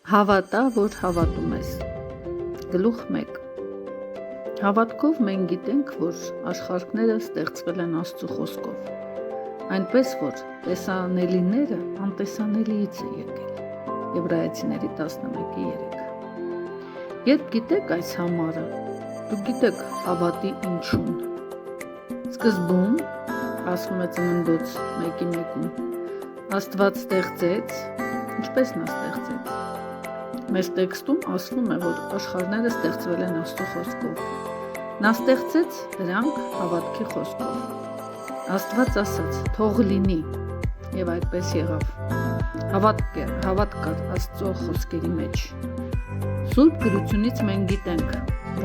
Հավատա, որ հավատում ես։ Գլուխ 1. Հավատքով մենք գիտենք, որ աշխարհները ստեղծվել են Աստծո խոսքով, այնպես որ տեսանելիները անտեսանելիից է եկել։ Եբրայեցիների 11:3. Երբ գիտեք այս համարը, դուք գիտեք հավատի ինչուն։ Սկզբում, ասվում է Ծննդոց 1:1, Աստված ստեղծեց, ինչպես նա ստեղծեց։ Մեր տեքստում ասվում է, որ աշխարհները ստեղծվել են Աստծո խոսքով։ Նա ստեղծեց դրանք հավատքի խոսքով։ Աստված ասաց. «Թող լինի», եւ այդպես եղավ։ Հավատ կար Աստծո խոսքերի մեջ։ Սուրբ գրությունից մենք գիտենք,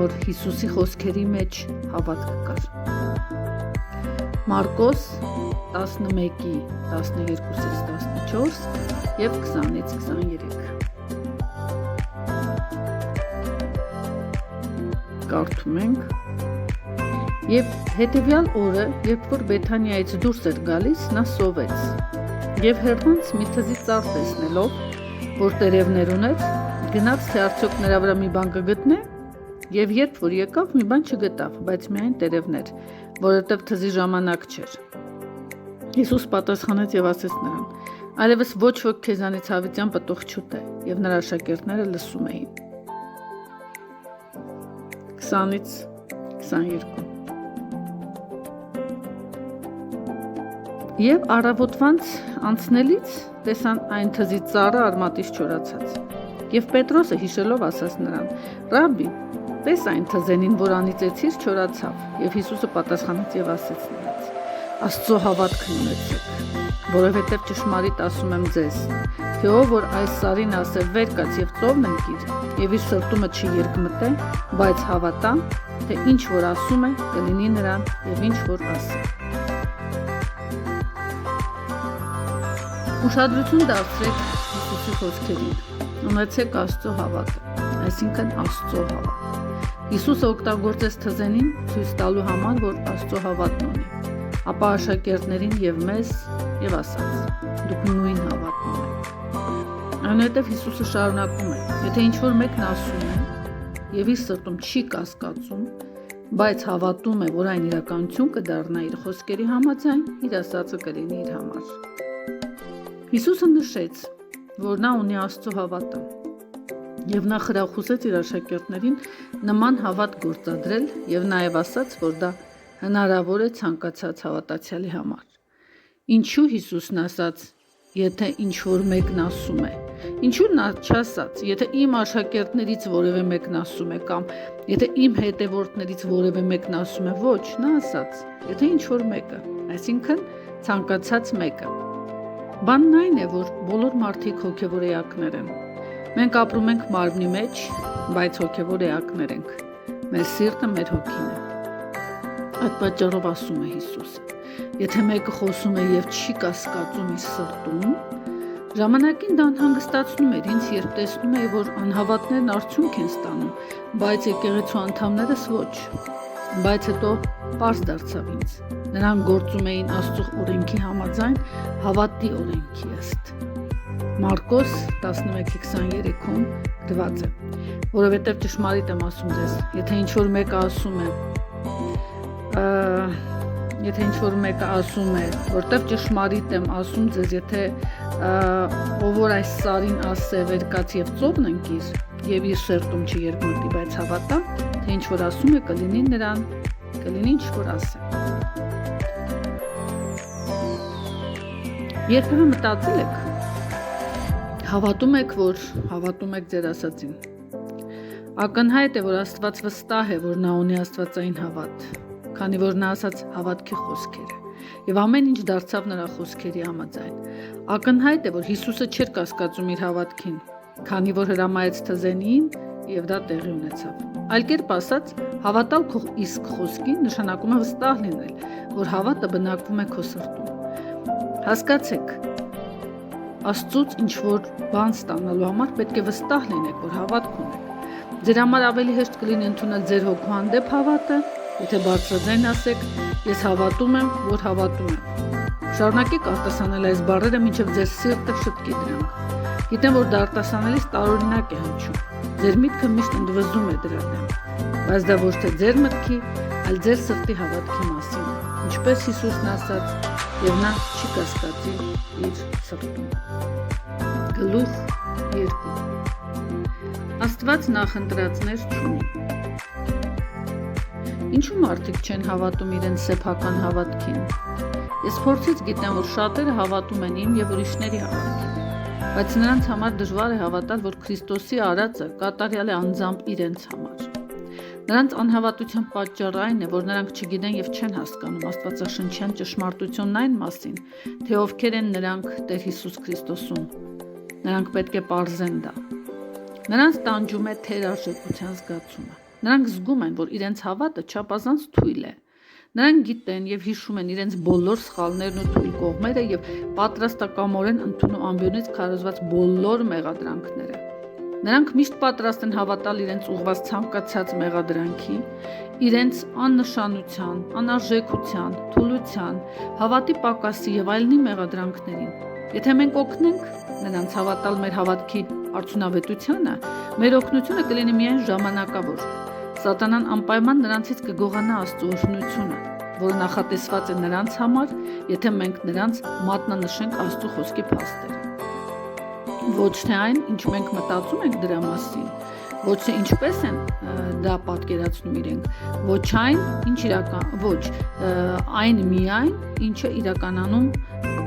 որ Հիսուսի խոսքերի մեջ հավատք կար։ Մարկոս 11:12-14 եւ 20-23։ Կարդում ենք. Եվ հետևյալ օրը, երբ որ Բեթանիայից դուրս էր գալիս, նա սովեց, եւ հեռվանց մի թզի ծառ տեսնելով, որ տերևներ ուներ, գնաց, թե արդյոք նրա վրա մի բան կգտնե, եւ երբ որ եկավ, մի բան չգտավ, բայց միայն տերևներ, որովհետեւ թզի ժամանակ չէր։ Հիսուս պատասխանեց եւ ասեց նրան. «Այլևս ոչ ոք քեզանից հավիտյան պտուղ չուտե», եւ նրա աշակերտները լսում էին։ 20-22 Եվ առավոտվանց անցնելից տեսան այն թզի ծառը արմատից չորացած։ Եվ Պետրոսը հիշելով ասաց նրան. «Ռաբբի, տես այն թզենին, որ անիծեցիր, չորացավ»։ Եվ Հիսուսը պատասխանեց եւ ասեց նրանց. «Աստծո հավատքն ունեցեք, որովհետեւ ճշմարիտ ասում եմ ձեզ, թե ով որ այս սարին ասե վեր կաց եւ ծովն ընկիր, եւ իր սրտումը չի երկմտե, բայց հավատա, թե ինչ որ ասում է, կլինի նրան եւ ինչ որ ասե»։ Ուշադրություն դարձրեք Հիսուսի խոսքերին։ Ունեցեք Աստծո հավատը, այսինքն Աստծո հավատ։ Հիսուսը օգտագործեց թզենին ցույց տալու համար, որ Աստծո հավատն ունի, ապա աշակերտներին եւ մեզ եւ ասաց. «Դուք նույն հավատն ունեք»։ Այնուհետև Հիսուսը շարունակում է. եթե ինչ-որ մեկն ասում է եւ իր սրտում չի կասկածում, բայց հավատում է, որ այն իրականություն կդառնա իր խոսքերի համաձայն, իր ասածը կլինի իր համար։ Հիսուսը նշեց, որ նա ունի Աստծո հավատը, եւ նա խրախուսեց իր աշակերտներին նման հավատ գործադրել եւ նաեւ ասաց, որ դա հնարավոր է ցանկացած հավատացյալի համար։ Ինչու Հիսուսն ասաց, եթե ինչ-որ մեկն ասում է։ Ինչու նա չասաց, եթե իմ աշակերտներից որևէ մեկն ասում է կամ եթե իմ հետևորդներից որևէ մեկն ասում է, ոչ, նա ասաց, եթե ինչ-որ մեկը, այսինքն ցանկացած մեկը։ Բանն այն է, որ բոլոր մարդիկ հոգևոր էակներ են։ Մենք ապրում ենք մարմնի մեջ, բայց հոգևոր էակներ ենք։ Մեր սիրտը մեր հոգին է։ Այդ պատճառով ասում է Հիսուսը. եթե մեկը խոսում է եւ չի կասկածում իր սրտում, ժամանակին դա անհանգստացնում էր ինձ, երբ տեսնում էի, որ անհավատներն արդյունք են ստանում, բայց եկեղեցու անդամներս ոչ։ Բայց հետո պարզ դարձավ ինձ. նրանք գործում էին Աստծո օրենքի համաձայն, հավատի օրենքի ըստ։ Մարկոս 11:23-ում գրված է. որովհետև ճշմարիտ եմ ասում ձեզ, եթե ինչ-որ մեկը ասում է, որտեվ ճշմարիտ եմ ասում ձեզ, եթե ով որ այս սարին ասե վեր կաց եւ ծովն ընկիր, եւ իր սրտում չերկմտի, բայց հավատա, թե ինչ որ ասում է, կլինի նրան, կլինի ինչ որ ասե։ Երբեմն մտածել եք, հավատում եք, որ հավատում եք ձեր ասածին։ Ակնհայտ է, որ Աստված վստահ է, որ նա ունի աստվածային հավատ, քանի որ նա ասաց հավատքի խոսքերը, եւ ամեն ինչ դարձավ նրա խոսքերի համաձայն։ Ակնհայտ է, որ Հիսուսը չէր կասկածում իր հավատքին, քանի որ հրամայեց թզենիին եւ դա տեղի ունեցավ։ Այլ կերպ ասած, հավատալ քո իսկ խոսքին նշանակում է վստահ լինել, որ հավատը բնակվում է քո սրտում։ Հասկացեք, Աստծուց ինչ-որ բան ստանալու համար պետք է վստահ լինեք, որ հավատք ունեք։ Ձեր համար ավելի հեշտ կլինի ընդունել ձեր հոգու հանդեպ հավատը, եթե բարձրաձայն ասեք, ես հավատում եմ, որ հավատում եմ։ Շարունակեք արտասանել այս բառերը, մինչև ձեր սիրտը շտկի դրանք։ Գիտեմ, որ դա արտասանելիս տարօրինակ է հնչում։ Ձեր միտքը միշտ ընդվզում է դրա դեմ, բայց դա ոչ թե ձեր մտքի, այլ ձեր սրտի հավատքի մասին է, ինչպես Հիսուսն ասաց, եւ նա չի կասկածի իր սրտում։ Գլուխ 2 Աստված նախընտրածներ չունի։ Ինչու մարդիկ չեն հավատում իրենց սեփական հավատքին։ Ես փորձից գիտեմ, որ շատերը հավատում են իմ եւ ուրիշների հավատքին, բայց նրանց համար դժվար է հավատալ, որ Քրիստոսի արածը կատարյալ է անձամբ իրենց համար։ Նրանց անհավատության պատճառը այն է, որ նրանք չգիտեն եւ չեն հասկանում Աստվածաշնչյան ճշմարտությունն այն մասին, թե ովքեր են նրանք Տեր Հիսուս Քրիստոսում։ Նրանք պետք է պարզեն դա։ Նրանց տանջում է թերարժեքության զգացումը։ Նրանք զգում են, որ իրենց հավատը չափազանց թույլ է։ Նրանք գիտեն եւ հիշում են իրենց բոլոր սխալներն ու թույլ կողմերը եւ պատրաստակամորեն ընդունում ամբյոնից քարոզված բոլոր մեղադրանքները։ Նրանք միշտ պատրաստ են հավատալ իրենց ուղղված ցանկացած մեղադրանքի, իրենց աննշանության, անարժեքության, թուլության, հավատի պակասի եւ այլնի մեղադրանքներին։ Եթե մենք օգնենք նրանց հավատալ մեր հավատքի արդյունավետությանը, մեր օգնությունը կլինի միայն ժամանակավոր։ Սատանան անպայման նրանցից կգողանա Աստծո օրհնությունը, որը նախատեսված է նրանց համար, եթե մենք նրանց մատնանշենք Աստծո խոսքի փաստերը։ Ոչ թե այն, ինչ մենք մտածում ենք դրա մասին, ոչ թե ինչպես են դա պատկերացնում իրենք, ոչ այն միայն, ինչը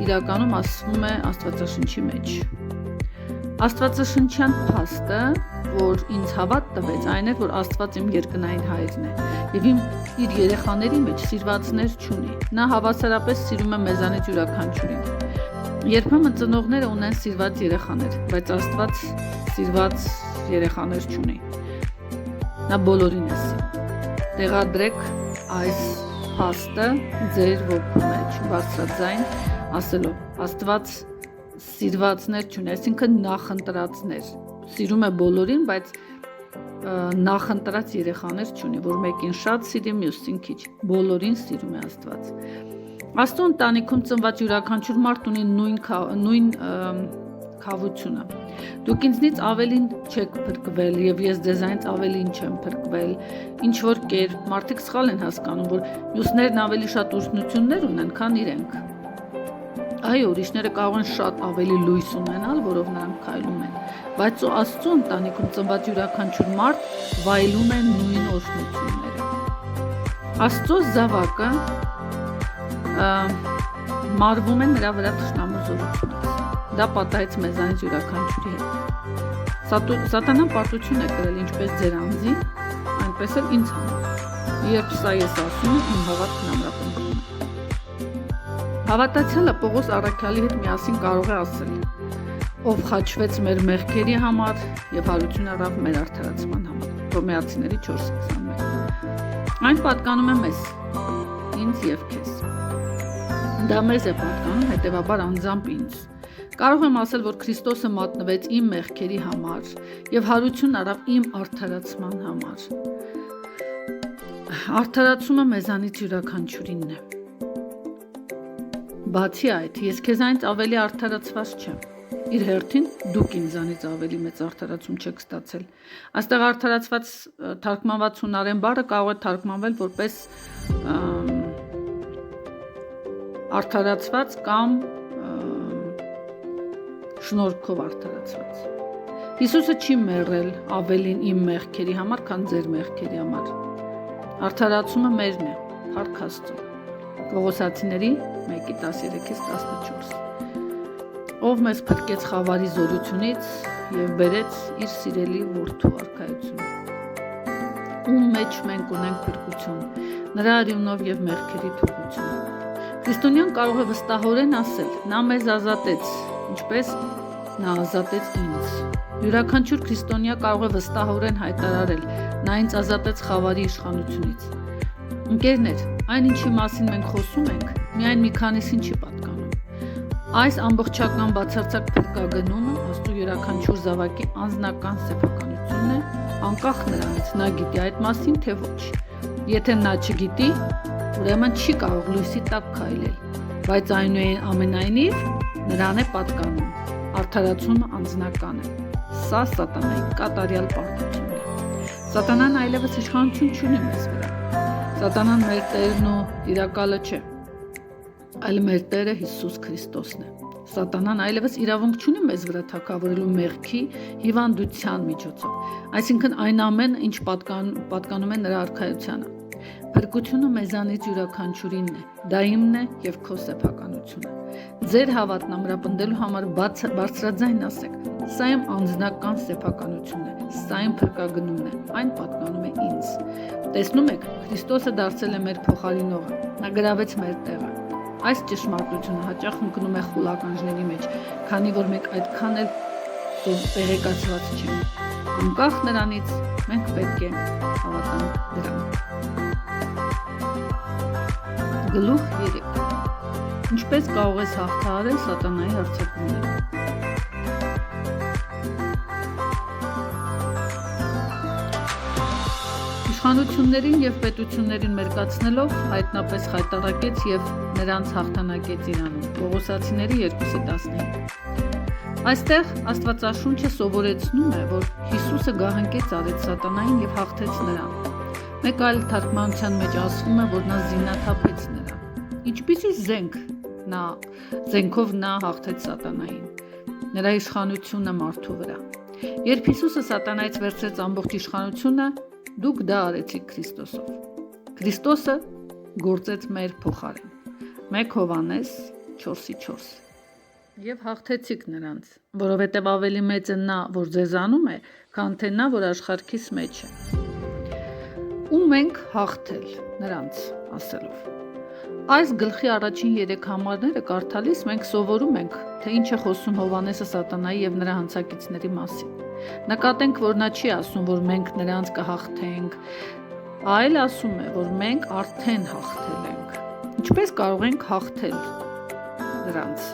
իրականում ասվում է Աստվածաշնչի մեջ։ Աստվածաշնչյան փաստը, որ ինձ հավատ տվեց, այն էր, որ Աստված իմ երկնային հայրն է եւ իր երեխաների մեջ սիրվածներ չունի։ Նա հավասարապես սիրում է մեզանից յուրաքանչյուրին։ Երբեմն ծնողները ունեն սիրված երեխաներ, բայց Աստված սիրված երեխաներ չունի։ Նա բոլորին է սիրում։ Տեղադրեք այս փաստը ձեր ոգու մեջ, բարձրաձայն ասելով, Աստված սիրվածներ չունի, այսինքն նախընտրածներ։ Սիրում է բոլորին, բայց նախընտրած երեխաներ չունի, որ մեկին շատ սիրի, մյուսին քիչ։ Բոլորին սիրում է Աստված։ Աստծո ընտանիքում ծնված յուրաքանչյուր մարդ ունի նույն քավությունը։ Դուք ինձնից ավելին չեք փրկվել եւ ես ձեզանից ավելին չեմ փրկվել։ Ինչ որ կերպ մարդիկ սխալ են հասկանում, որ մյուսներն ավելի շատ օրհնություններ ունեն, քան իրենք։ Այո, ուրիշները կարող են շատ ավելի լույս ունենալ, որով նրանք քայլում են, բայց Աստծո ընտանիքում ծնված յուրաքանչյուր մարդ վայելում է նույն օրհնությունները։ Աստծո զավակը մարվում է նրա վրա թշնամու զորությունից։ Դա պատահեց մեզանից յուրաքանչյուրի հետ։ Սատանան պարտություն է կրել ինչպես ձեր անձին, այնպես էլ ինձ համար։ Երբ սա ես ասում եմ, իմ հավատքն ամրապնդում է։ Հավատացյալը Պողոս առաքյալի հետ միասին կարող է ասել. ով խաչվեց մեր մեղքերի համար եւ հարություն առավ մեր արդարացման համար։ Հռոմեացիների 4:21։ Այն պատկանում է մեզ, ինձ եւ քեզ։ Դա մեզ է պատկանում, հետեւաբար անձամբ ինձ։ Կարող եմ ասել, որ Քրիստոսը մատնվեց իմ մեղքերի համար եւ հարություն առավ իմ արդարացման համար։ Արդարացումը մեզանից յուրաքանչյուրինն է։ Բացի այդ, ես քեզանից ավելի արդարացված չեմ։ Իր հերթին դուք ինձանից ավելի մեծ արդարացում չեք ստացել։ Այստեղ արդարացված թարգմանված հունարեն բառը կարող է թարգմանվել որպես արդարացված կամ շնորհքով արդարացված։ Հիսուսը չի մեռել ավելին իմ մեղքերի համար, քան ձեր մեղքերի համար։ Արդարացումը մերն է, փառք Աստծո։ Կողոսացիների 1:13-14։ Ով մեզ փրկեց խավարի զորությունից եւ բերեց իր սիրելի որդու արքայությունը։ Ում մեջ մենք ունենք փրկություն, նրա արյունով եւ մեղքերի թողություն։ Քրիստոնյան կարող է վստահորեն ասել. նա մեզ ազատեց, ինչպես նա ազատեց ինձ։ Յուրաքանչյուր քրիստոնյա կարող է վստահորեն հայտարարել. նա ինձ ազատեց խավարի իշխանությունից։ Ընկերներ, այն ինչի մասին մենք խոսում ենք, միայն մի քանիսին չի պատկանում։ Այս ամբողջական բացարձակ փրկագնումը Աստծո յուրաքանչյուր զավակի անձնական սեփականությունն է, անկախ նրանից նա գիտի այդ մասին, թե ոչ։ Եթե նա չգիտի, ուրեմն չի կարող լույսի տակ քայլել, բայց ամենայնիվ նրան է պատկանում։ արդարացումը անձնական է։ Սա սատանայի կատարյալ պարտությունն է։ Սատանան այլևս իշխանություն չունի մեզ վրա։ Սատանան մեր տերն ու տիրակալը չէ, այլ մեր Տերը Հիսուս Քրիստոսն է։ Սատանան այլևս իրավունք չունի մեզ վրա թագավորելու մեղքի հիվանդության միջոցով, այսինքն այն ամենը, ինչ պատկանում է նրա արքայությանը։ Փրկությունը մեզանից յուրաքանչյուրինն է, դա իմն է եւ քո սեփականությունը։ Ձեր հավատն ամրապնդելու համար բարձրաձայն ասեք. սա իմ անձնական սեփականությունն է, սա իմ փրկագնումն է, այն պատկանում է ինձ։ Տեսնում եք, Քրիստոսը դարձել է մեր փոխարինողը, նա գրավեց մեր տեղը։ Այս ճշմարտությունը հաճախ ընկնում է խուլականջների մեջ, քանի որ մենք այդքան էլ տեղեկացված չենք։ Անկախ նրանից մենք պետք է հավատանք դրան։ Գլուխ 3. Ինչպես կարող ես հաղթահարել սատանայի հարձակումները։ Իշխանություններին եւ պետություններին մերկացնելով հայտնապես խայտարակեց եւ նրանց հաղթանակեց Իրանում։ Պողոսացիների 2:15։ Այստեղ Աստվածաշունչը սովորեցնում է, որ Հիսուսը գահանքեց արեց սատանային եւ հաղթեց նրան։ Մեկ այլ թարգմանության մեջ ասվում է, որ նա զինաթափեց նրան։ Ինչպիսի զենքով նա հաղթեց սատանային։ Նրա իշխանությունը մարդու վրա։ Երբ Հիսուսը սատանայից վերցրեց ամբողջ իշխանությունը, դուք դա արեցիք Քրիստոսով։ Քրիստոսը գործեց մեր փոխարեն։ 1 Հովհաննես 4:4։ Եվ հաղթեցիք նրանց, որովհետև ավելի մեծ է նա, որ ձեզանում է, քան թե նա, որ աշխարհքիս մեջ է։ Ու մենք հաղթել նրանց ասելով։ Այս գլխի առաջին 3 համարները կարդալիս մենք սովորում ենք, թե ինչ է խոսում Հովհաննեսը սատանայի եւ նրա հանցակիցների մասին։ Նկատենք, որ նա չի ասում, որ մենք նրանց կհաղթենք, այլ ասում է, որ մենք արդեն հաղթել ենք։ Ինչպես կարող ենք հաղթել նրանց։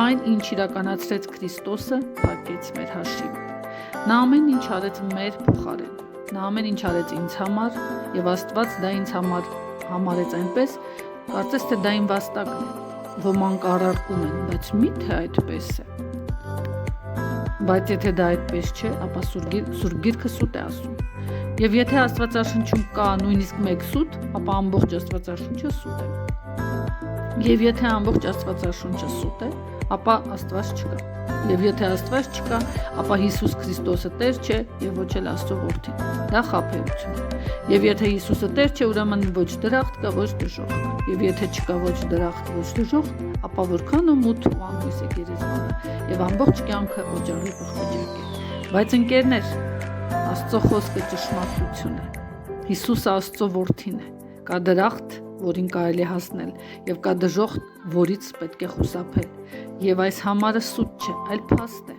Այն, ինչ իրականացրեց Քրիստոսը, փակեց մեր հաշիվը։ Նա ամեն ինչ արեց մեր փոխարեն։ Նա ամեն ինչ արեց ինձ համար, եւ Աստված դա ինձ համար համարեց այնպես, կարծես թե դա իմ վաստակն է։ Ոմանք առարկում են, բայց միթե այդպես է։ Բայց եթե դա այդպես չէ, ապա Սուրբ Գիրքը սուտ է ասում։ Եվ եթե Աստվածաշնչում կա նույնիսկ մեկ սուտ, ապա ամբողջ Աստվածաշունչը սուտ է։ Եվ եթե ամբողջ Աստվածաշունչը սուտ է, ապա Աստված չկա։ Եվ եթե Աստված չկա, ապա Հիսուս Քրիստոսը Տեր չէ եւ ոչ էլ Աստծո որդին։ Դա խաբեություն է։ Եվ եթե Հիսուսը Տեր չէ, ուրեմն ոչ դրախտ կա, ոչ դժոխք։ Եվ եթե չկա ոչ դրախտ, ոչ դժոխք, ապա որքան ու մութ ու անհույս է գերեզմանը, եւ ամբողջ կյանքը օջախի բխվեճակ է։ Բայց ընկերներ, Աստծո խոսքը ճշմարտություն է։ Հիսուսը Աստծո որդին է։ Կա դրախտ, որին կարելի հասնել, եւ կա դժոխք, որից պետք է խուսափել։ Եվ այս համարը սուտ չէ, այլ փաստ է։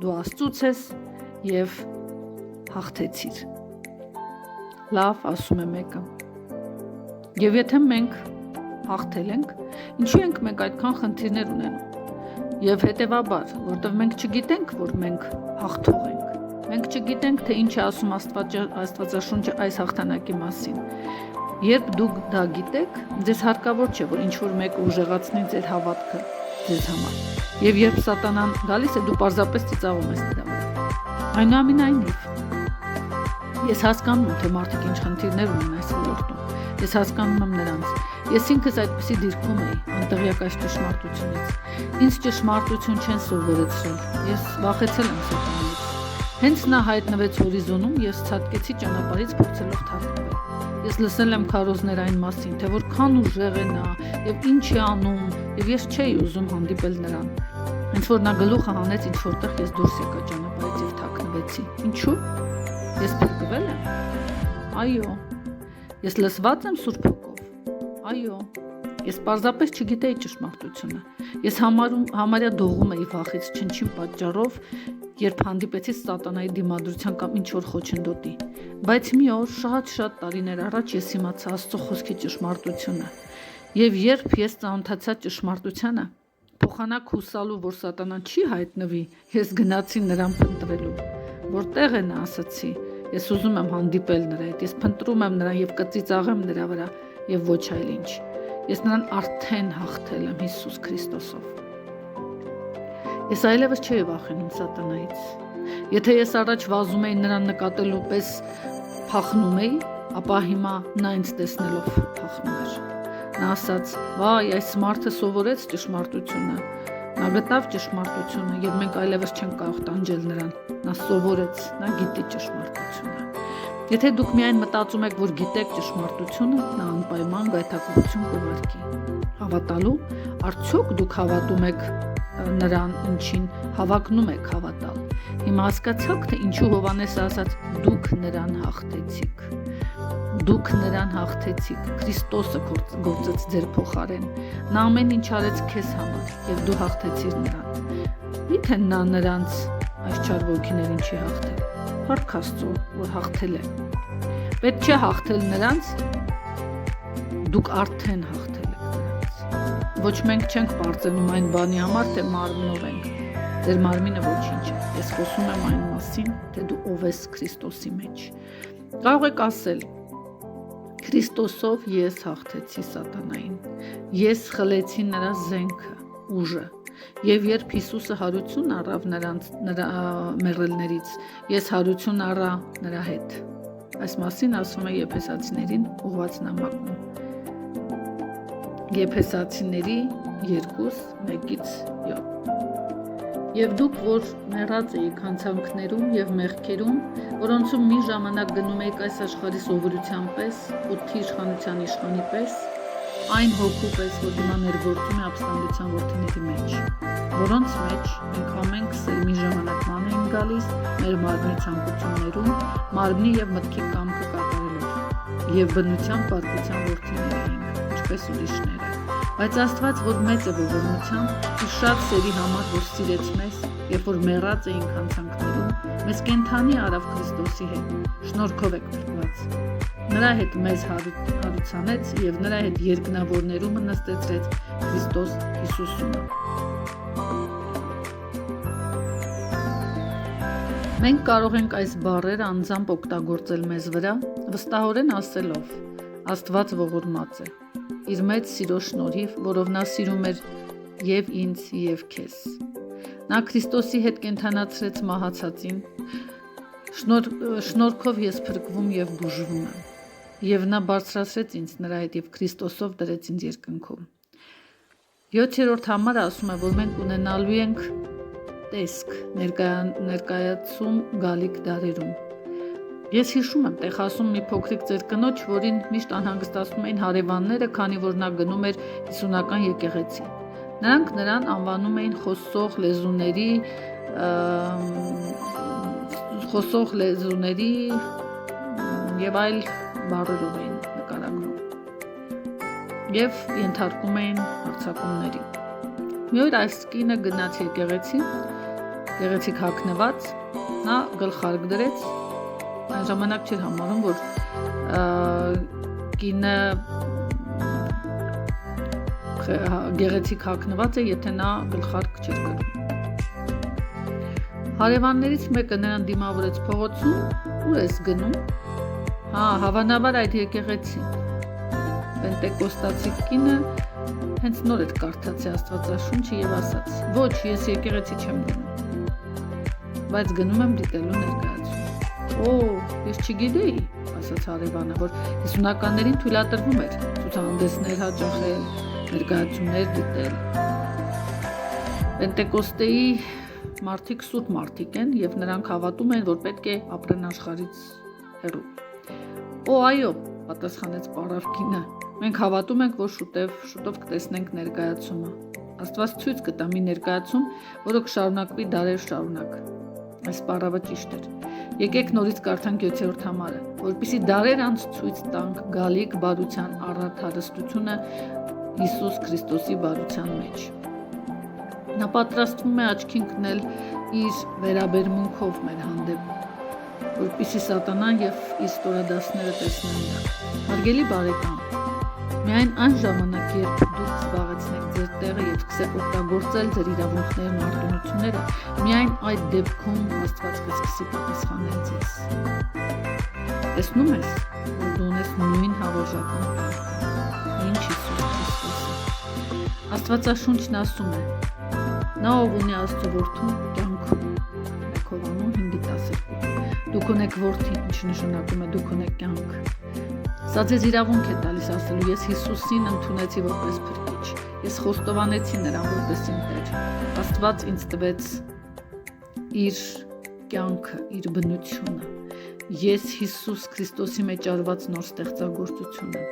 Դու Աստծուց ես եւ հաղթեցիր։ Լավ, ասում է մեկը։ Եվ եթե մենք հաղթել ենք, ինչի ենք մենք այդքան խնդիրներ ունենում։ Եվ հետևաբար, որտեղ մենք չգիտենք, որ մենք հաղթող ենք։ Մենք չգիտենք, թե ինչ է ասում Աստվածաշունչը այս հաղթանակի մասին։ Երբ դուք դա գիտեք, ձեզ հարկավոր չէ, որ ինչ-որ մեկը ուժեղացնի ձեր հավատքը ձեզ համար։ Եվ երբ սատանան գալիս է, դու պարզապես ծիծաղում ես դրա վրա։ Այնուամենայնիվ, ես հասկանում եմ, թե մարդիկ ինչ խնդիրներ ունեն այս ոլորտում։ Ես հասկանում եմ նրանց։ Ես ինքս այդպիսի դիրքում էի, անտեղյակ այս ճշմարտությունից։ Ինձ ճշմարտություն չեն սովորեցրել։ Ես վախեցել եմ սատանայից։ Հենց նա հայտնվեց հորիզոնում, ես ցատկեցի ճանապարհից փորձելով թաքնվել։ Ես լսել եմ քարոզներ այն մասին, թե որքան ուժեղ է նա եւ ինչ է անում, եւ ես չէի ուզում հանդիպել նրան։ Հենց որ նա գլուխը հանեց ինչ որտեղ, ես դուրս եկա ճանապարհից եւ թաքնվեցի։ Ինչու՞։ Ես փրկվել եմ։ Այո։ Ես լսված եմ Սուրբ Հոգով։ Այո։ Ես պարզապես չգիտեի ճշմարտությունը։ Ես համարյա դողում էի վախից չնչին պատճառով, երբ հանդիպեցի սատանայի դիմադրության կամ ինչ-որ խոչընդոտի։ Բայց մի օր շատ տարիներ առաջ ես իմացա Աստծո խոսքի ճշմարտությունը։ Եվ երբ ես ծանոթացա ճշմարտությանը, փոխանակ հուսալու, որ սատանան չի հայտնվի, ես գնացի նրան փնտրելու։ Որտեղ է նա, ասացի։ Ես ուզում եմ հանդիպել նրա հետ, ես փնտրում եմ նրան եւ կծիծաղեմ նրա վրա եւ ոչ այլ ինչ։ Ես նրան արդեն հաղթել եմ Հիսուս Քրիստոսով։ Ես այլևս չէի վախենում սատանայից։ Եթե ես առաջ վազում էի նրան նկատելու պես փախնում էի, ապա հիմա նա ինձ տեսնելով փախնում էր։ Նա ասաց. «Վայ, այս մարդը սովորեց ճշմարտությունը։ Նա գտավ ճշմարտությունը եւ մենք այլևս չենք կարող տանջել նրան։ Նա սովորեց, նա գիտի ճշմարտությունը»։ Եթե դուք միայն մտածում եք, որ գիտեք ճշմարտությունը, նա անպայման գայթակղություն կուղարկի։ Հավատալու, արդյոք դուք հավատում եք նրան, ինչին հավակնում եք հավատալ։ Հիմա հասկացաք, թե ինչու Հովհաննեսը ասաց. «Դուք նրան հաղթեցիք»։ Դուք նրան հաղթեցիք, Քրիստոսը գործեց ձեր փոխարեն։ Նա ամեն ինչ արեց քեզ համար եւ դու հաղթեցիր նրան։ Միթե նա նրանց այս չար ոգիներին չի հաղթել։ Փառք Աստծո, որ հաղթել է։ Պետք չէ հաղթել նրանց, դուք արդեն հաղթել եք նրանց։ Ոչ մենք չենք պարծենում այն բանի համար, թե մարմնով ենք։ Ձեր մարմինը ոչինչ է։ Ես խոսում եմ այն մասին, թե դու ով ես Քրիստոսի մեջ։ Կարող եք ասել. Քրիստոսով ես հաղթեցի սատանային, ես խլեցի նրա զենքը, ուժը, եւ երբ Հիսուսը հարություն առավ նրա մեղրելներից, ես հարություն առա նրա հետ։ Այս մասին ասում է Եփեսացիներին ուղղված նամակում։ Եփեսացիների 2:1-7։ Եվ դուք, որ մեռած էիք հանցանքներում եւ մեղքերում, որոնցում մի ժամանակ գնում եք այս աշխարհի սովորության պես, օդի իշխանության իշխանի պես, այն հոգու պես, որ հիմա ներգործում է ապստամբության որդիների մեջ, որոնց մեջ մենք ամենքս մի ժամանակման ենք գալիս մեր մարմնի ցանկություններում, մարմնի եւ մտքի կամքը կատարելով, եւ բնության պարտության որդիներ ենք, ինչպես ուրիշները։ Բայց Աստված, որ մեծ է ողորմությամբ, իր շատ սերի համար, որ սիրեց մեզ, երբ որ մեռած էինք հանցանքներում, մեզ կենդանի արավ Քրիստոսի հետ, շնորհքով եք փրկված։ Նրա հետ մեզ հարուցանեց եւ նրա հետ երկնավորներումը նստեցրեց Քրիստոս Հիսուսում։ Մենք կարող ենք այս բառերը անձամբ օգտագործել մեզ վրա, վստահորեն ասելով. Աստված ողորմած է։ Իր մեծ սիրո շնորհիվ, որով նա սիրում էր եւ ինձ եւ քեզ։ Նա Քրիստոսի հետ կենդանացրեց մահացածին։ Շնորհքով ես փրկվում եւ բուժվում եմ։ Եվ նա բարձրացրեց ինձ նրա հետ եւ Քրիստոսով դրեց ինձ երկնքում։ 7-րդ համարը ասում է, որ մենք ունենալու ենք տեսք ներկայացում գալիք դարերում։ Ես հիշում եմ տեխասում մի փոքրիկ ծերկնոջ, որին միշտ անհանգստացնում էին հարևանները, քանի որ նա գնում էր հիսունական եկեղեցի։ Նրանք նրան անվանում էին խոսող լեզուների եւ այլ բառերով էին նկարագրում եւ ենթարկում էին հարձակումների։ Մի օր այս կինը գնաց եկեղեցի, եկեղեցի հագնված, նա գլխարկ դրեց։ Այն ժամանակ չէր համարում, որ կինը գեղեցիկ հագնված է, եթե նա գլխարկ չէր կրում։ Հարևաններից մեկը նրան դիմավորեց փողոցում, ուր ես գնում։ Հավանաբար այդ եկեղեցի։ Պենտեկոստացի կինը հենց նոր էր կարդացի Աստվածաշունչը եւ ասաց. «Ոչ, ես եկեղեցի չեմ գնում, բայց գնում եմ դիտելու ներկայացում»։ Ես չգիտեի, ասաց հարևանը, որ հիսունականներին թույլատրվում էր ցուցահանդեսներ հաճախել, ներկայացումներ դիտել։ Պենտեկոստեի մարդիկ սուրբ մարդիկ են եւ նրանք հավատում են, որ պետք է ապրեն աշխարհից հեռու։ Այո, պատասխանեց պարավկինը։ Մենք հավատում ենք, որ շուտով կտեսնենք ներկայացումը։ Աստված ցույց կտա մի ներկայացում, որը կշարունակվի դարեր շարունակ։ Այս պարավը ճիշտ էր։ Եկեք նորից կարդանք 7-րդ համարը, որպեսզի դարեր անց ցույց տանք գալիք բարության առատ հարստությունը Հիսուս Քրիստոսի բարության մեջ։ Նա պատրաստվում է աչքի ընկնել իր վերաբերմունքով մեր հանդեպ, որպեսզի սատանան եւ իր ստորադասները տեսնեն նա։ Հարգելի բարեկամ, միայն այն ժամանակ, երբ դուք զբաղեցնեք ձեր տեղը եւ սկսեք օգտագործել ձեր իրավունքներն ու արտոնությունները, միայն այդ դեպքում Աստված կսկսի պատասխանել ձեզ։ Տեսնում ես, որ դու ունես նույն հավերժական ինչ Հիսուս Քրիստոսը։ Աստվածաշունչն ասում է. Նա ով ունի Աստծո որդուն կյանք ունի։ Հովանու 5:12։ Դուք ունեք որդի, ինչ նշանակում է դուք ունեք կյանք։ Սա ձեզ իրավունք է տալիս ասելու ես Հիսուսին ընդունեցի որպես փրկիչ։ Ես խոստովանեցի նրան որպես իմ Տեր։ Աստված ինձ տվեց իր կյանքը, իր բնությունը։ Ես Հիսուս Քրիստոսի մեջ արված նոր ստեղծագործություն եմ։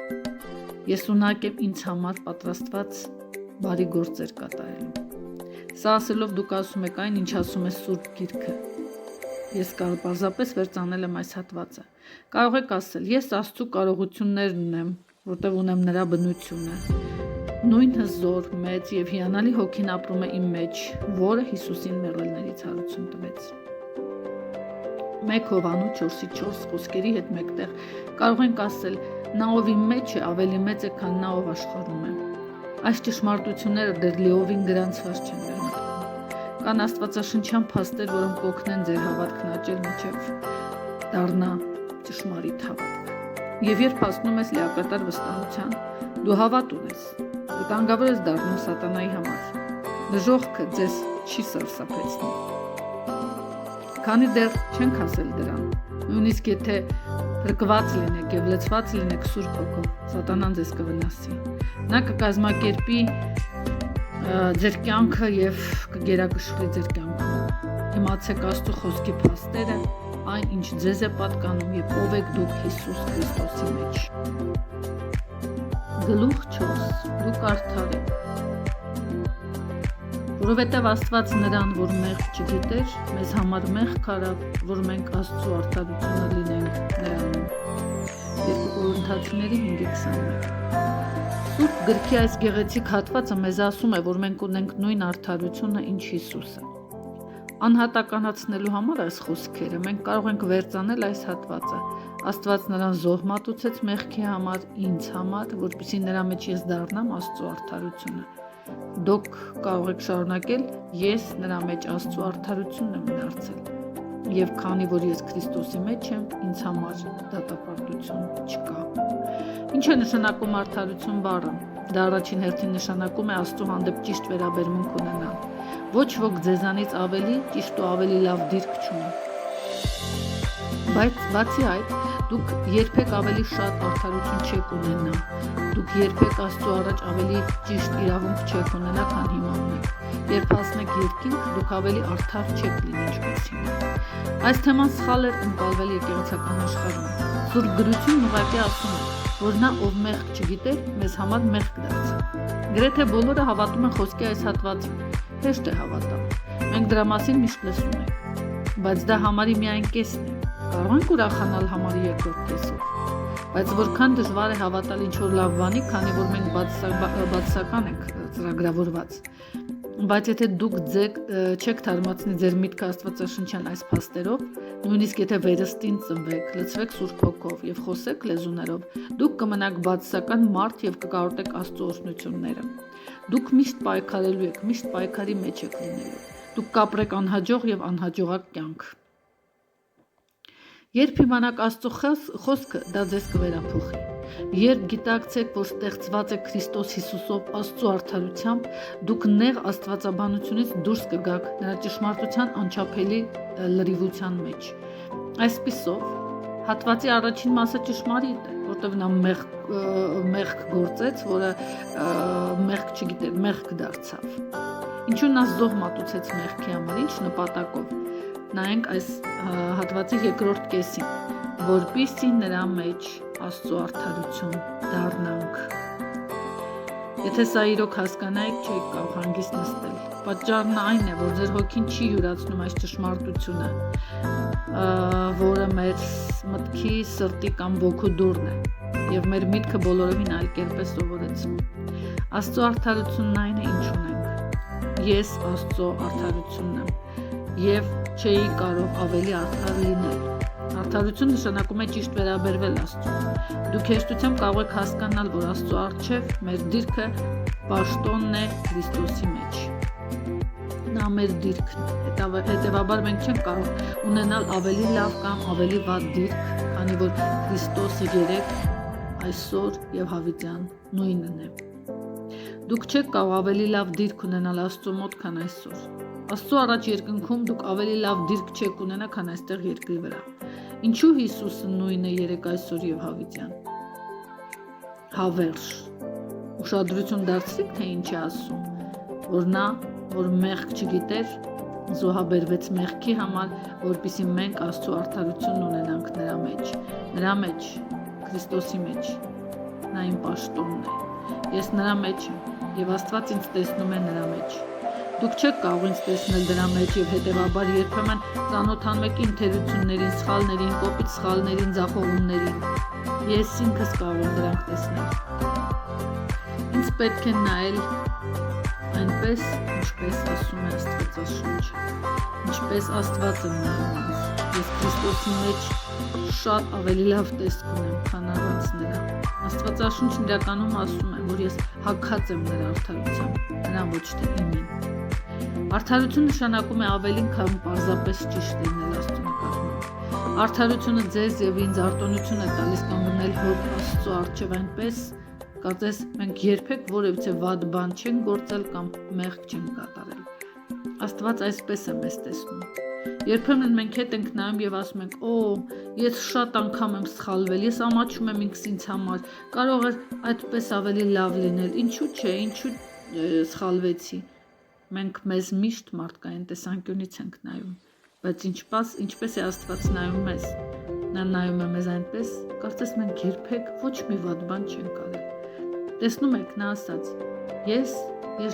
Ես ունակ եմ ինձ համար պատրաստված բարի գործեր կատարելու։ Սա ասելով դուք ասում եք այն, ինչ ասում է Սուրբ Գիրքը։ Ես պարզապես վերցանել եմ այս հատվածը։ Կարող եք ասել, ես Աստծո կարողություններն ունեմ, որտեղ ունեմ նրա բնությունը։ Նույն հզոր, մեծ եւ հիանալի հոգին ապրում է իմ մեջ, որը Հիսուսին մեղրելներից հարություն տվեց։ 1 Հովանու 4:4 խոսքերի հետ մեկտեղ կարող ենք ասել, նա ով իմ մեջ է, ավելի մեծ է, քան նա ով աշխարհում է։ Այս ճշմարտությունները դեռ լիովին գրանցված չեն մեր մտքում։ Կան աստվածաշնչյան փաստեր, որոնք կօգնեն ձեր հավատքն աճել մինչև դառնա ճշմարիտ հավատք։ Եվ երբ հասնում ես լիակատար վստահության, դու հավատ ունես, վտանգավոր ես դառնում սատանայի համար։ Դժոխքը ձեզ չի սարսափեցնի։ Քանի դեռ չենք հասել դրան, նույնիսկ եթե փրկված լինեք եւ լցված լինեք Սուրբ Հոգով, սատանան ձեզ կվնասի։ Նա կկազմակերպի ձեր կյանքը եւ կգերակշռի ձեր կյանքում։ Իմացեք Աստծո խոսքի փաստերը, այն ինչ ձեզ է պատկանում եւ ով եք դուք Հիսուս Քրիստոսի մեջ։ Գլուխ 4. Դուք արդար եք։ Որովհետև Աստված նրան, որ մեղք չգիտեր, մեզ համար մեղք արավ, որ մենք Աստծո արդարությունը լինենք նրանում։ 2 Կորինթացիների 5:21։ Սուրբ գրքի այս գեղեցիկ հատվածը մեզ ասում է, որ մենք ունենք նույն արդարությունը, ինչ Հիսուսը։ Անհատականացնելու համար այս խոսքերը մենք կարող ենք վերցնել այս հատվածը։ Աստված նրան զոհ մատուցեց մեղքի համար, ինձ համար, որպեսզի նրա մեջ ես դառնամ Աստծո արդարությունը։ Դուք կարող եք շարունակել, ես նրա մեջ Աստծո արդարությունն եմ դարձել։ Եվ քանի որ ես Քրիստոսի մեջ եմ, ինձ համար դատապարտություն չկա։ Ինչ է նշանակում արդարություն բառը։ Դա առաջին հերթին նշանակում է Աստծո հանդեպ ճիշտ վերաբերմունք ունենալ։ Ոչ ոք ձեզանից ավելի ճիշտ ու ավելի լավ դիրք չունի։ Բայց բացի այդ, դուք երբեք ավելի շատ արդարություն չեք ունենա։ Դուք երբեք Աստծո առաջ ավելի ճիշտ իրավունք չեք ունենա, քան հիմա ունեք։ Երբ հասնեք երկինք, դուք ավելի արդար չեք լինի, ինչպես հիմա։ Այս թեման սխալ է ընկալվել եկեղեցական աշխարհում։ Սուրբ գրությունն ուղղակի ասում է, որ նա ով մեղք չգիտեր, մեզ համար մեղք դարձավ։ Գրեթե բոլորը հավատում են խոսքի այս հատվածին։ Հեշտ է հավատալ։ Մենք դրա մասին միշտ լսում ենք։ Բայց դա համարի միայն կեսն է։ Կարող ենք ուրախանալ համարի երկրորդ կեսով։ Բայց որքան դժվար է հավատալ ինչ-որ լավ բանի, քանի որ մենք բացասական ենք ծրագրավորված։ Բայց եթե դուք չեք թարմացնի ձեր միտքը աստվածաշնչյան այս փաստերով, նույնիսկ եթե վերստին ծնվեք, լցվեք Սուրբ Հոգով եւ խոսեք լեզուներով, դուք կմնաք բացասական մարդ եւ կկարոտեք Աստծո օրհնությունները։ Դուք միշտ պայքարելու եք, միշտ պայքարի մեջ եք լինելու։ Դուք կապրեք անհաջող եւ անհաջողակ կյանք։ Երբ իմանաք Աստծո խոսքը, դա ձեզ կվերափոխի։ Երբ գիտակցեք, որ ստեղծված եք Քրիստոս Հիսուսով Աստծո արդարությամբ, դուք նեղ աստվածաբանությունից դուրս կգաք նրա ճշմարտության անչափելի լրիվության մեջ։ Այսպիսով, հատվածի առաջին մասը ճշմարիտ է, որտեղ նա մեղք գործեց, որը մեղք չգիտեր, մեղք դարձավ։ Ինչու նա զոհ մատուցեց մեղքի համար, ինչ նպատակով։ Նայենք այս հատվածի երկրորդ կեսին, որպեսզի նրա մեջ Աստծո արդարություն դառնանք։ Եթե սա իրոք հասկանայիք, չեք կարող հանգիստ նստել։ Պատճառն այն է, որ ձեր հոգին չի յուրացնում այս ճշմարտությունը, որը մեր մտքի, սրտի կամ ոգու դուռն է, եւ մեր միտքը բոլորովին այլ կերպ է սովորեցնում։ Աստծո արդարությունն այն է, ինչ ունենք։ Ես Աստծո արդարությունն եմ եւ չէի կարող ավելի արդար լինել։ Արդարություն նշանակում է ճիշտ վերաբերվել Աստծուն։ Դուք հեշտությամբ կարող եք հասկանալ, որ Աստծո առջև մեր դիրքը պաշտոնն է Քրիստոսի մեջ։ Նա մեր դիրքն է։ Հետևաբար մենք չենք կարող ունենալ ավելի լավ կամ ավելի վատ դիրք, քանի որ Քրիստոսը երեք, այսօր եւ հավիտյան նույնն է։ Դուք չեք կարող ավելի լավ դիրք ունենալ Աստծո մոտ, քան այսօր։ Աստծո առաջ երկնքում դուք ավելի լավ դիրք չեք ունենա, քան այստեղ երկրի վրա։ Ինչու Հիսուսը նույնը երեք այսօր եւ հավիտյան։ Հավերժ։ Ուշադրություն դարձրիք, թե ինչ է ասում, որ նա, որ մեղք չգիտեր, զոհաբերվեց մեղքի համար, որպեսզի մենք Աստծո արդարությունն ունենանք նրա մեջ, Քրիստոսի մեջ։ Նա իմ պաշտոնն է։ Ես նրա մեջ եմ եւ Աստված ինձ տեսնում է նրա մեջ։ Դուք չեք կարող ինձ տեսնել դրա մեջ եւ հետեւաբար երբեմն ծանոթանում եք իմ թերություններին, սխալներին, կոպիտ սխալներին, ձախողումներին։ Ես ինքս կարող եմ դրանք տեսնել։ Ինձ պետք է նայել այնպես, ինչպես ասում է Աստվածաշունչը, ինչպես Աստված է նայում ինձ։ Ես Քրիստոսի մեջ շատ ավելի լավ տեսք ունեմ, քան առանց նրա։ Աստվածաշունչն իրականում ասում է, որ ես հագած եմ նրա արդարությամբ, նրան ոչ թե իմին։ Արդարություն նշանակում է ավելին, քան պարզապես ճիշտ լինել Աստծո նկատմամբ։ Արդարությունը ձեզ եւ ինձ արտոնություն է տալիս կանգնել Հոր Աստծո առջև այնպես, կարծես մենք երբեք որևիցե վատ բան չենք գործել կամ մեղք չենք կատարել։ Աստված այսպես է մեզ տեսնում։ Երբեմն մենք հետ ենք նայում եւ ասում ենք. «Օ, ես շատ անգամ եմ սխալվել, ես ամաչում եմ ինձ համար, կարող է այդպես ավելի լավ լինել, ինչու՞ չէ, ինչու սխալվեցի»։ Մենք մեզ միշտ մարդկային տեսանկյունից ենք նայում, բայց ինչպես է Աստված նայում մեզ։ Նա նայում է մեզ այնպես, կարծես մենք երբեք ոչ մի վատ բան չենք արել։ Տեսնում եք, նա ասաց. Ես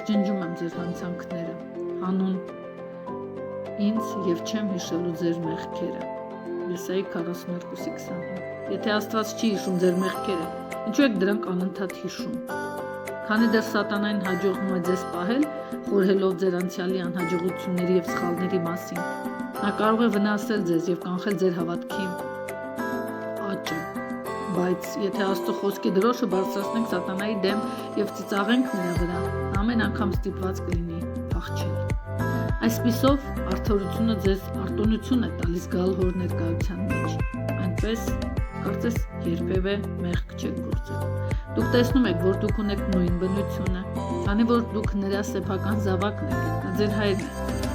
ջնջում եմ ձեր հանցանքները, հանուն ինձ եւ չեմ հիշելու ձեր մեղքերը։ Եսայի 42:25։ Եթե Աստված չի հիշում ձեր մեղքերը, ինչու եք դրանք անընդհատ հիշում։ Քանի դեռ սատանային հաջողվում է ձեզ պահել, խորհելով ձեր անցյալի անհաջողությունների եւ սխալների մասին, նա կարող է վնասել ձեզ եւ կանխել ձեր հավատքի աճը։ Բայց եթե Աստծո խոսքի դրոշը բարձրացնենք սատանայի դեմ եւ ծիծաղենք նրա վրա, ամեն անգամ ստիպված կլինի փախչել։ Այսպիսով արդարությունը ձեզ արտոնություն է տալիս գալ Հոր ներկայության մեջ, այնպես կարծես երբևէ մեղք չեք գործել։ Դուք տեսնում եք, որ դուք ունեք նույն բնությունը, քանի որ դուք նրա սեփական զավակն եք, նա ձեր հայրն է։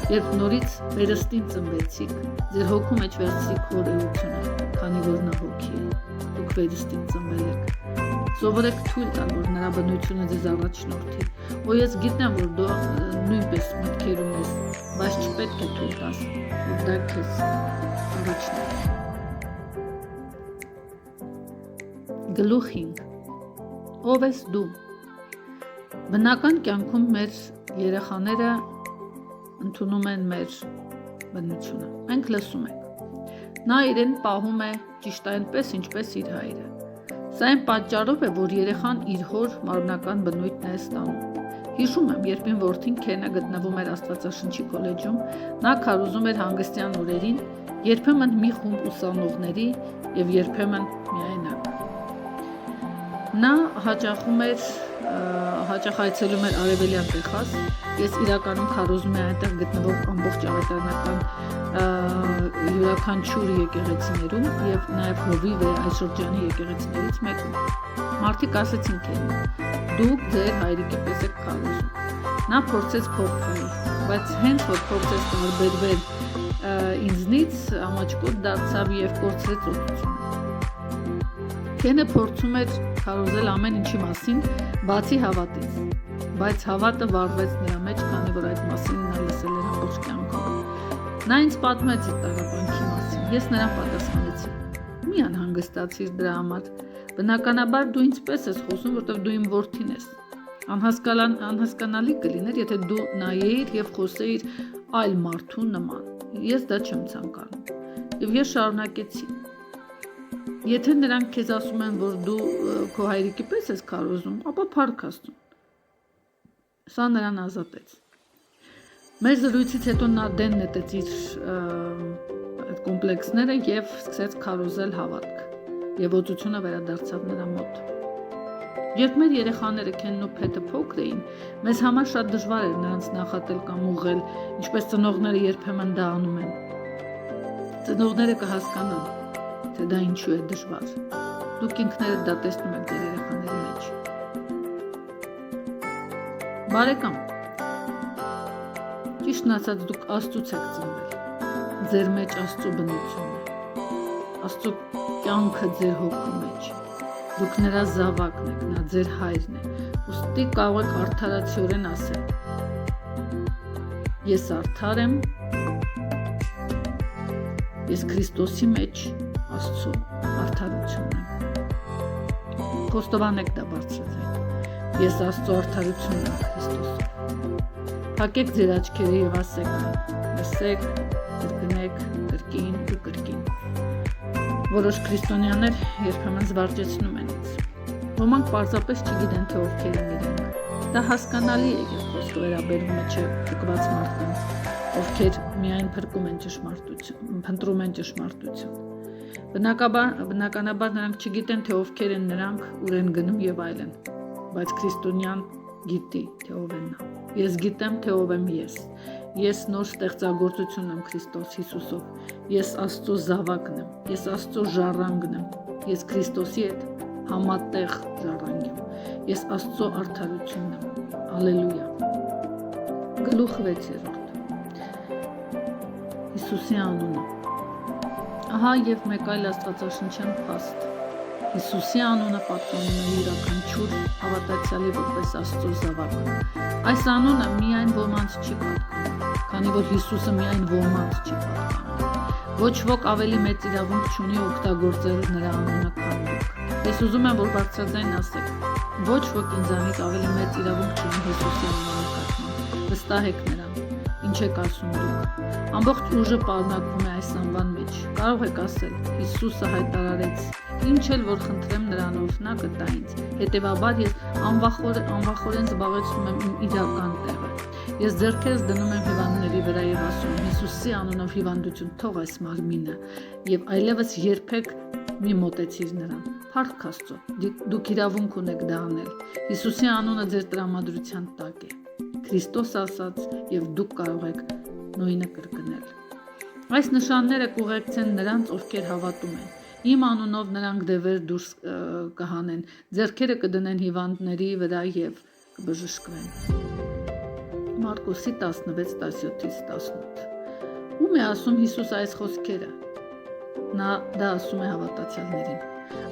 Երբ նորից վերստին ծնվեցիք, ձեր հոգու մեջ վերցրիք Հոր էությունը, քանի որ նա հոգի է, դուք վերստին ծնվել եք։ Սովորեք թույլ տալ, որ նրա բնությունը ձեզ առաջնորդի։ Ու ես գիտեմ, որ դու նույնպես մտքեր ունես, բայց չպետք է թույլ տաս, որ դա քեզ առաջնորդի։ Գլուխ 5. Ով ես դու։ Բնական կյանքում մեր երեխաները ընդունում են մեր բնությունը։ Մենք լսում ենք։ Նա իրեն պահում է ճիշտ այնպես, ինչպես իր հայրը։ Սա այն պատճառով է, որ երեխան իր հոր մարմնական բնույթն է ստանում։ Հիշում եմ, երբ իմ որդին Քենը գտնվում էր Աստվածաշնչի քոլեջում, նա քարոզում էր հանգստյան օրերին, երբեմն մի խումբ ուսանողների եւ երբեմն միայնակ։ Նա հաճախ այցելում էր Արևելյան Տեխաս։ Ես իրականում քարոզում եմ այնտեղ գտնվող ամբողջ ավետարանական յուրաքանչյուր եկեղեցիներում եւ նաեւ Հովիվ է այս շրջանի եկեղեցիներից մեկում։ Մարդիկ ասեցին Քենին. դուք ձեր հայրիկի պես եք քարոզում։ Նա փորձեց փոխվել, բայց հենց որ փորձեց տարբերվել ինձնից, ամաչկոտ դարձավ եւ կորցրեց օգնությունը։ Քենը փորձում էր քարոզել ամեն ինչի մասին, բացի հավատից, բայց հավատը վառվեց նրա մեջ, քանի որ այդ մասին նա լսել էր ամբողջ կյանքում։ Նա ինձ պատմեց իր տառապանքի մասին։ Ես նրան պատասխանեցի. մի անհանգստացիր դրա համար։ Բնականաբար դու ինձպես ես խոսում, որտեղ դու իմ որդին ես։ Անհասկանալի կլիներ, եթե դու նայեիր եւ խոսեիր այլ մարդու նման։ Ես դա չեմ ցանկանում։ Եվ ես շարունակեցի. Եթե նրանք քեզ ասում են, որ դու քո հայրիկի պես ես քարոզում, ապա փառք Աստծուն։ Սա նրան ազատեց։ Մեր զրույցից հետո նա դեն նետեց իր այդ կոմպլեքսները եւ սկսեց քարոզել հավատք։ Եվ օծությունը վերադարձավ նրա մոտ։ Երբ մեր երեխաները Քենն ու Փեթը փոքր էին, մեզ համար շատ դժվար էր նրանց նախատել կամ ուղղել, ինչպես ծնողները երբեմն դա անում են։ Ծնողները կհասկանան, թե դա ինչու է դժվար։ Դուք ինքներդ դա տեսնում եք ձեր երեխաների մեջ։ Բարեկամ, ճիշտն ասած դուք Աստծուց եք ծնվել, ձեր մեջ Աստծո բնությունն է, Աստծո կյանքը ձեր հոգու մեջ, դուք նրա զավակն եք, նա ձեր հայրն է, ուստի կարող եք արդարացիորեն ասել, ես արդար եմ, ես Քրիստոսի մեջ Աստծո արդարությունն եմ, խոստովանեք դա բարձրաձայն, ես Աստծո արդարությունն եմ Քրիստոսով, փակեք ձեր աչքերը և ասեք, լսեք, կրկնեք, կրկին ու կրկին, որոշ քրիստոնյաներ երբեմն զվարճեցնում են ինձ, ոմանք պարզապես չգիտեն, թե ովքեր են իրենք, դա հասկանալի է, երբ խոսքը վերաբերվում է չփրկված մարդկանց, ովքեր միայն փնտրում են ճշմարտություն, բնականաբար նրանք չգիտեն, թե ովքեր են նրանք, ուր են գնում և այլն, բայց քրիստոնյան գիտի, թե ով է նա, ես գիտեմ, թե ով եմ ես նոր ստեղծագործություն եմ Քրիստոս Հիսուսով, ես Աստծո զավակն եմ, ես Աստծո ժառանգն եմ, ես Քրիստոսի հետ համատեղ ժառանգ եմ, ես Աստծո արդարությունն եմ, ալելույա, գլուխ 6 Հիսուսի անունը, ահա և մեկ այլ աստվածաշնչյան փաստ, Հիսուսի անունը պատկանում է յուրաքանչյուր հավատացյալի որպես Աստծո զավակ, այս անունը միայն ոմանց չի պատկանում, քանի որ Հիսուսը միայն ոմանց չի պատկանում, ոչ ոք ավելի մեծ իրավունք չունի օգտագործել նրա անունը, քան դուք, ես ուզում եմ, որ բարձրաձայն ասեք, ոչ ոք ինձանից ավելի մեծ իրավունք չունի Հիսուսի անունը նկատմամբ, վստահեք նրան, ինչ եք ասում դուք, ամբողջ ուժը պարունակվում է այս անվան մեջ, կարող եք ասել, Հիսուսը հայտարարեց, ինչ էլ որ խնդրեմ նրանով, նա կտա ինձ, հետևաբար ես անվախորեն զբաղեցնում եմ իմ իրական տեղը, ես ձեռքերս դնում եմ հիվանդների վրա և ասում, Հիսուսի անունով հիվանդություն թող այս մարմինը և այլևս երբեք մի մոտեցիր նրան, փառք Աստծո, դուք իրավունք ունեք դա անել, Հիսուսի անունը ձեր տրամադրության տակ է, Քրիստոս ասաց և դուք կարող եք նույնը կրկնել, այս նշանները կուղեկցեն նրանց, ովքեր հավատում են, իմ անունով նրանք դևեր դուրս կհանեն, ձեռքերը կդնեն հիվանդների վրա և կբժշկվեն, Մարկոսի 16:17-18 Ում է ասում Հիսուս այս խոսքերը, նա դա ասում է հավատացյալներին,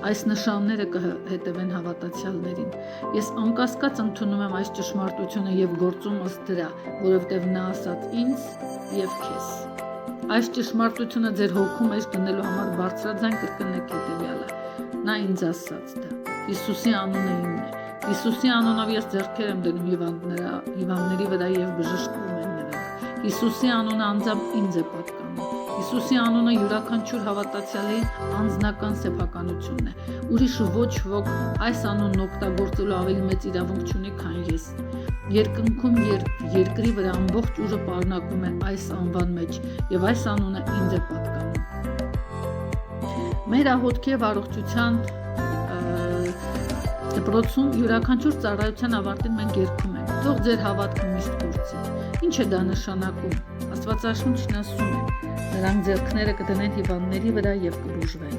այս նշանները կհետևեն հավատացյալներին, ես անկասկած ընդունում եմ այս ճշմարտությունը և գործում ըստ դրա, որովհետև նա ասաց ինձ և քեզ, այս ճշմարտությունը ձեր հոգու մեջ դնելու համար բարձրաձայն կրկնեք հետևյալը, նա ինձ ասաց դա, Հիսուսի անունը իմն է, Հիսուսի անունով ես ձեռքեր եմ դնում հիվանդների վրա և բժշկվում են նրանք, Հիսուսի անունը անձամբ ինձ է պատկանում, Հիսուսի անունը յուրաքանչյուր հավատացյալի անձնական սեփականությունն է, ուրիշ ոչ ոք այս անունն օգտագործելու ավելի մեծ իրավունք չունի, քան ես, երկնքում երկրի վրա ամբողջ ուժը պարունակվում է այս անվան մեջ և այս անունը ինձ է պատկանում, մեր աղոթքի և առողջության դպրոցում յուրաքանչյուր ծառայության ավարտին մենք երգում ենք, թող ձեր հավատքը միշտ գործի, ինչ է դա նշանակում, Աստվածաշունչն ասում է, նրանք ձեռքները կդնեն հիվանդների վրա և կբուժվեն,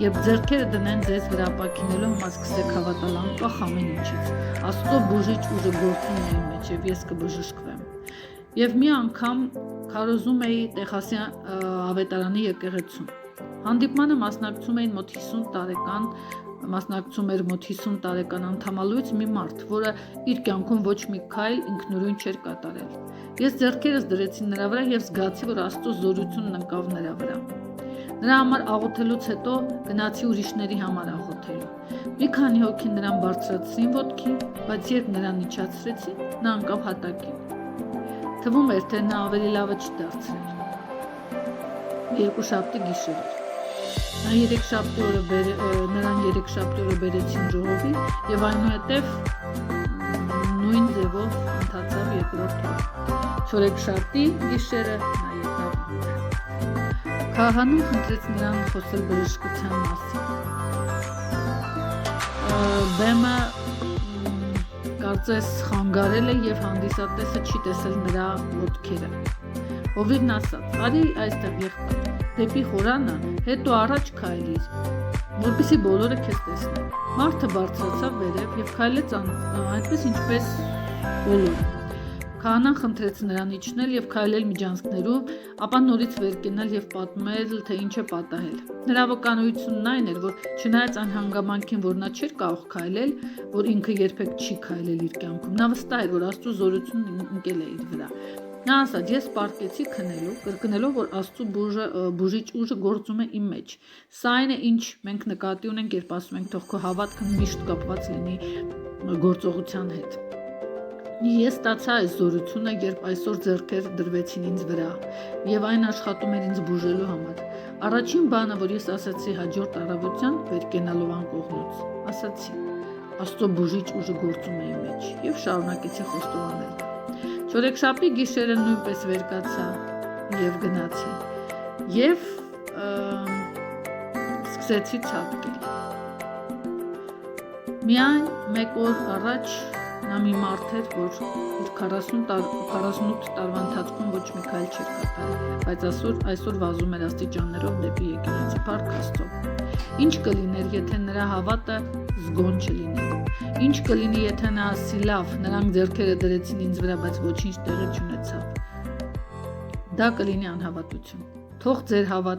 երբ ձեռքերը դնեն ձեզ վրա ապաքինելու համար սկսեք հավատալ անկախ ամեն ինչից, Աստծո բուժիչ ուժը գործում է իմ մեջ և ես կբժշկվեմ, և մի անգամ քարոզում էի Տեխասի ավետարանի եկեղեցում, հանդիպմանը մասնակցում էր մոտ 50 տարեկան անդամալույց մի մարդ, որը իր կյանքում ոչ մի քայլ ինքնուրույն չէր կատարել, ես ձեռքերս դրեցի նրա վրա և զգացի, որ Աստծո զորությունն ընկավ նրա վրա, նրա համար աղոթելուց հետո գնացի ուրիշների համար աղոթելու, մի քանի հոգի նրան բարձրացրին ոտքի, բայց երբ նրան իջացրեցին, նա ընկավ հատակին, թվում էր, թե նա ավելի լավը չի դարձրել, երկուշաբթի գիշեր էր, նրան երեքշաբթի օրը բերեցին ժողովի և այնուհետև նույն ձևով ընթացավ երկրորդ օրը, չորեքշաբթի գիշերը նա եկավ ինձ, քահանուն խնդրեց նրան խոսել բժշկության մասին, բեմը կարծես խանգարել է և հանդիսատեսը չի տեսել նրա ոտքերը, հովիվն ասաց, արի այստեղ եղբայր, դեպի խորանը, հետո առաջ քայլիր, որպեսզի բոլորը քեզ տեսնեն, մարդը բարձրացավ վերև և քայլեց այնպես ինչպես բոլորը։ Քահանան խնդրեց նրան իջնել եւ քայլել միջանցքներով, ապա նորից վեր կենալ եւ պատմել, թե ինչ է պատահել։ Նրա վկանույությունն այն էր, որ չնայած այն հանգամանքին, որ նա չէր կարող քայլել, որ ինքը երբեք չի քայլել իր կյանքում, նա վստահ էր, որ Աստծո զորությունն ընկել է իր վրա։ Նա ասաց. «Ես պարկեցի քնելու, կրկնելով, որ Աստծո բուժիչ ուժը գործում է իմ մեջ։ Սա այն է, ինչ մենք նկատի ունենք, երբ ասում ենք, թող քո հավատքը միշտ կապված լինի գործողության հետ։ Ես ստացա այս զորությունը, երբ այսօր ձեռքեր դրվեցին ինձ վրա, եւ այն աշխատում էր ինձ բուժելու համար։ Առաջին բանը, որ ես ասացի հաջորդ առավոտյան վեր կենալով անկողնուց, ասացի. Աստծո բուժիչ ուժը գործում է իմ մեջ եւ շարունակեցի խոստովանել։ Չորեքշաբթի գիշերը նույնպես վեր կացա եւ գնացի եւ սկսեցի ցատկել։ Միայն մեկ օր առաջ նա մի մարդ էր, որ իր 48 տարվա ընթացքում ոչ մի քայլ չէր կատարել, բայց այսօր վազում էր աստիճաններով դեպի եկեղեցի, փառք Աստծո։ Ինչ կլիներ, եթե նրա հավատը զգոն չլիներ։ Ինչ կլինի, եթե նա ասի լավ, նրանք ձեռքերը դրեցին ինձ վրա, բայց ոչինչ տեղի չունեցավ։ Դա կլինի անհավատություն։ Թող ձեր հավատքը